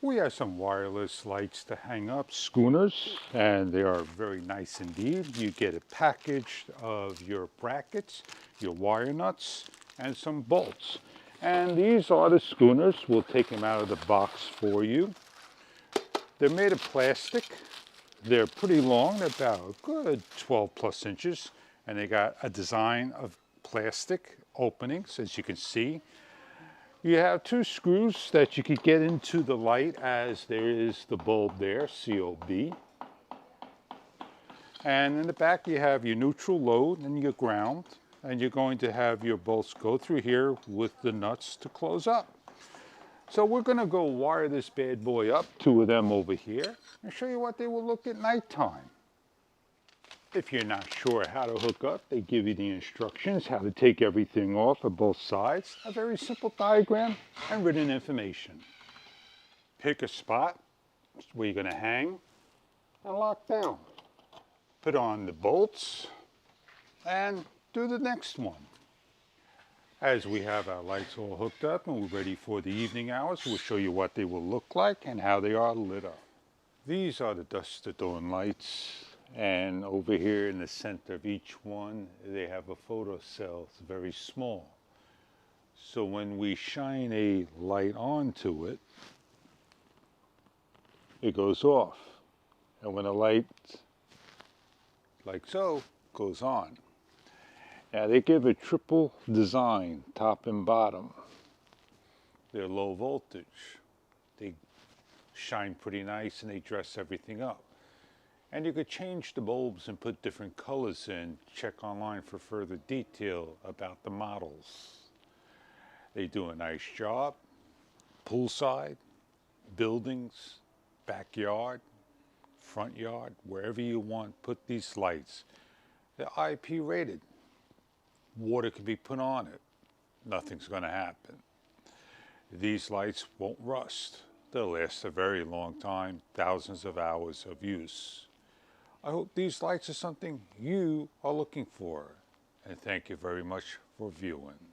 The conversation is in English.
We have some wireless lights to hang up, schooners, and they are very nice indeed. You get a package of your brackets, your wire nuts, and some bolts. And these are the schooners. We'll take them out of the box for you. They're made of plastic. They're pretty long. They're about a good 12 plus inches. And they got a design of plastic openings, as you can see. You have two screws that you could get into the light, as there is the bulb there, COB. And in the back you have your neutral load and your ground. And you're going to have your bolts go through here with the nuts to close up. So we're going to go wire this bad boy up, two of them over here, and show you what they will look at nighttime. If you're not sure how to hook up, they give you the instructions how to take everything off of both sides, a very simple diagram and written information. Pick a spot where you're going to hang and lock down. Put on the bolts and do the next one. As we have our lights all hooked up and we're ready for the evening hours, we'll show you what they will look like and how they are lit up. These are the dusk to dawn lights. And over here in the center of each one, they have a photo cell. It's very small. So when we shine a light onto it, it goes off. And when a light, like so, goes on. Now they give a triple design, top and bottom. They're low voltage. They shine pretty nice and they dress everything up. And you could change the bulbs and put different colors in. Check online for further detail about the models. They do a nice job. Poolside, buildings, backyard, front yard, wherever you want, put these lights. They're IP rated. Water can be put on it. Nothing's going to happen. These lights won't rust. They'll last a very long time, thousands of hours of use. I hope these lights are something you are looking for, and thank you very much for viewing.